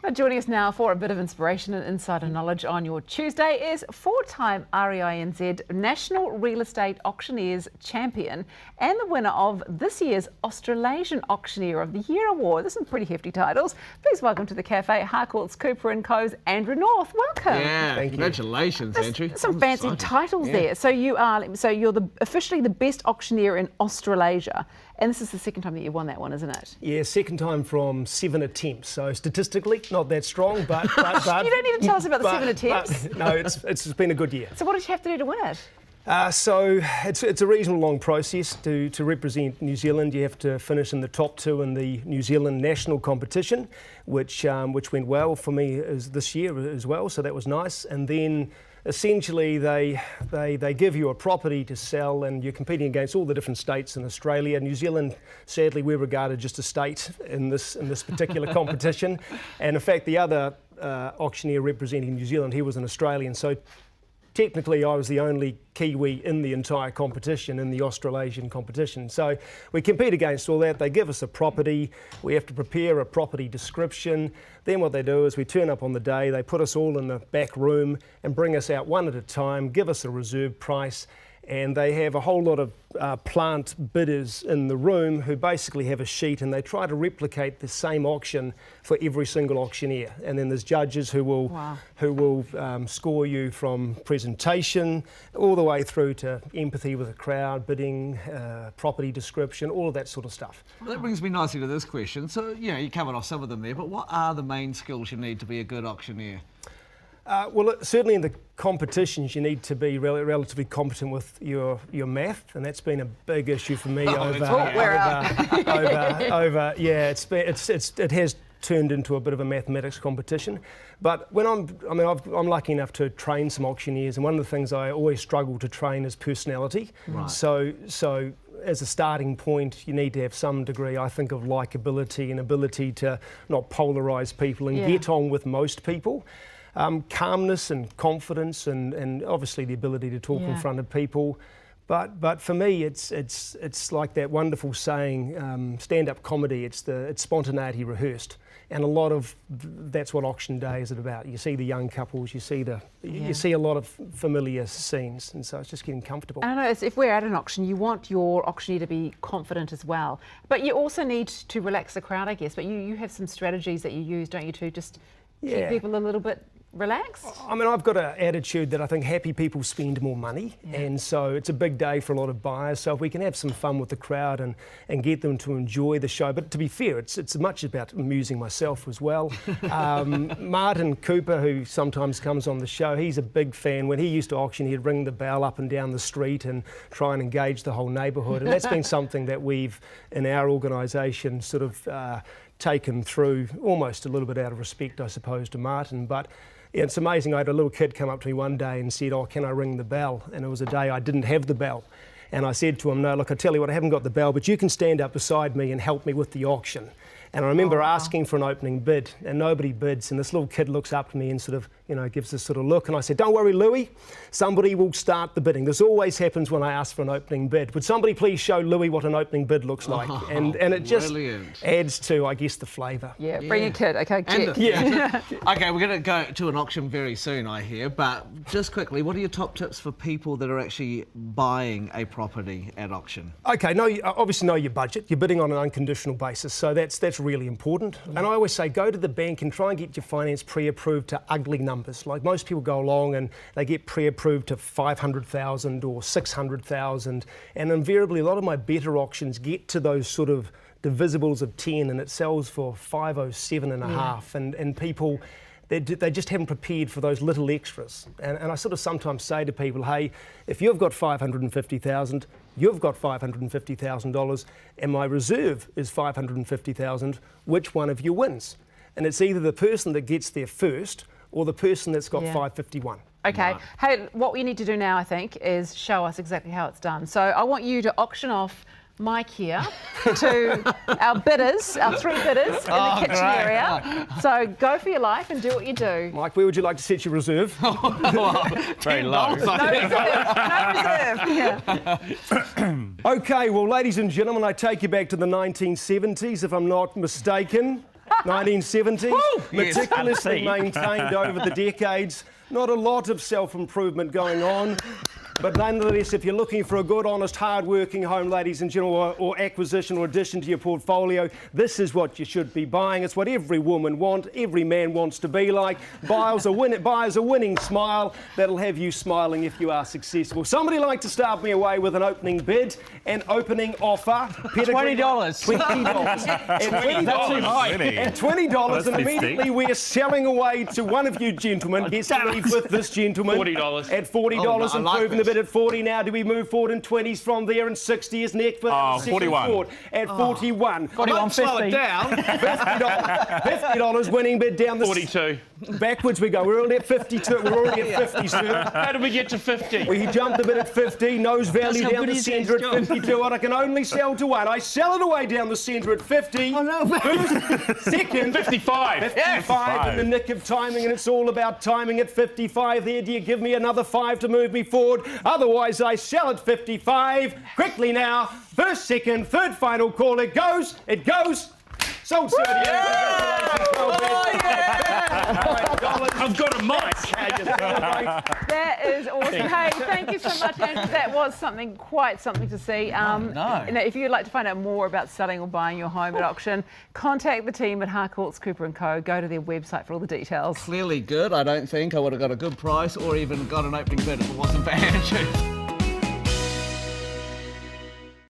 Joining us now for a bit of inspiration and insider knowledge on your Tuesday is four-time REINZ National Real Estate Auctioneers Champion and the winner of this year's Australasian Auctioneer of the Year Award. There's some pretty hefty titles. Please welcome to the cafe Harcourt's Cooper & Co.'s Andrew North. Welcome. Yeah, congratulations, Andrew. Some fancy titles there. So you're officially the best auctioneer in Australasia. And this is the second time that you've won that one, isn't it? Yeah, second time from 7 attempts. So statistically, not that strong, but you don't need to tell us about the 7 attempts. No, it's been a good year. So what did you have to do to win it? So it's a reasonably long process to represent New Zealand. You have to finish in the top 2 in the New Zealand national competition, which went well for me this year as well. So that was nice. And then essentially they give you a property to sell, and you're competing against all the different states in Australia. New Zealand, sadly, we're regarded just a state in this particular competition. And in fact, the other auctioneer representing New Zealand, he was an Australian. So technically, I was the only Kiwi in the entire competition, in the Australasian competition. So we compete against all that. They give us a property. We have to prepare a property description. Then what they do is we turn up on the day. They put us all in the back room and bring us out one at a time, give us a reserve price. And they have a whole lot of plant bidders in the room who basically have a sheet, and they try to replicate the same auction for every single auctioneer. And then there's judges who will score you from presentation all the way through to empathy with the crowd, bidding, property description, all of that sort of stuff. Well, that brings me nicely to this question. So, you covered off some of them there, but what are the main skills you need to be a good auctioneer? Well, certainly in the competitions, you need to be relatively competent with your math, and that's been a big issue for me it has turned into a bit of a mathematics competition. But when I'm lucky enough to train some auctioneers, and one of the things I always struggle to train is personality. Right. So as a starting point, you need to have some degree, I think, of likability and ability to not polarise people and get on with most people. Calmness and confidence, and obviously the ability to talk in front of people. But for me, it's like that wonderful saying, stand-up comedy. It's spontaneity rehearsed, and a lot of that's what auction day is about. You see the young couples, you see a lot of familiar scenes, and so it's just getting comfortable. I don't know. If we're at an auction, you want your auctioneer to be confident as well, but you also need to relax the crowd, I guess. But you have some strategies that you use, don't you, to just keep people a little bit relaxed? I mean, I've got an attitude that I think happy people spend more money, and so it's a big day for a lot of buyers. So if we can have some fun with the crowd and get them to enjoy the show, but to be fair, it's as much about amusing myself as well. Martin Cooper, who sometimes comes on the show, he's a big fan. When he used to auction, he'd ring the bell up and down the street and try and engage the whole neighbourhood, and that's been something that we've, in our organisation, sort of taken through almost a little bit out of respect, I suppose, to Martin. But yeah, it's amazing. I had a little kid come up to me one day and said, "Oh, can I ring the bell?" And it was a day I didn't have the bell. And I said to him, "No, look, I tell you what, I haven't got the bell, but you can stand up beside me and help me with the auction." And I remember asking for an opening bid, and nobody bids. And this little kid looks up to me and sort of, gives this sort of look. And I said, "Don't worry, Louis, somebody will start the bidding." This always happens when I ask for an opening bid. Would somebody please show Louis what an opening bid looks like? And it just adds to, I guess, the flavour. Yeah, bring a kid. Okay, Okay, we're going to go to an auction very soon, I hear. But just quickly, what are your top tips for people that are actually buying a property at auction? Okay, obviously know your budget. You're bidding on an unconditional basis, so that's really important. And I always say, go to the bank and try and get your finance pre-approved to ugly numbers. Like most people go along and they get pre-approved to 500,000 or 600,000, and invariably a lot of my better auctions get to those sort of divisibles of 10, and it sells for 507 and a half, and people, they just haven't prepared for those little extras. And I sort of sometimes say to people, hey, if you've got 550,000, you've got $550,000, and my reserve is 550,000, which one of you wins? And it's either the person that gets there first or the person that's got 551. Okay. Right. Hey, what we need to do now, I think, is show us exactly how it's done. So I want you to auction off Mike here to our bidders, our 3 bidders in the kitchen area. So go for your life and do what you do. Mike, where would you like to set your reserve? Very low. No reserve. Yeah. Okay, well, ladies and gentlemen, I take you back to the 1970s, if I'm not mistaken. 1970s, Yes. meticulously maintained over the decades. Not a lot of self-improvement going on. But nonetheless, if you're looking for a good, honest, hard-working home, ladies and gentlemen, or acquisition or addition to your portfolio, this is what you should be buying. It's what every woman wants, every man wants to be like. Buyers a winning smile that'll have you smiling if you are successful. Somebody like to start me away with an opening bid, an opening offer. $20. $20. And $20, and immediately we're selling away to one of you gentlemen. Yes, leave with this gentleman. $40. At $40 Oh, and I like proving the bid at 40 now. Do we move forward in 20s from there? And 60 is next. With 41. At 41. Slow it down. $50 winning bid down the 42. Backwards we go. We're already at 52. We're already at 50, sir. How did we get to 50? We jumped a bit at 50. Nose Valley how down good the he is at centre his at job. 52. And I can only sell to one. I sell it away down the centre at 50. Oh, no, Second. 55. 55 in the nick of timing, and it's all about timing at 55 there. Do you give me another 5 to move me forward? Otherwise, I sell at 55. Quickly now. First, second, third, final call. It goes. It goes. Sold 30. I've got a mic. That is awesome. Hey, thank you so much, Andrew. That was quite something to see. no. You know, if you'd like to find out more about selling or buying your home at auction, contact the team at Harcourts, Cooper & Co. Go to their website for all the details. Clearly good. I don't think I would have got a good price or even got an opening bid if it wasn't for Andrew.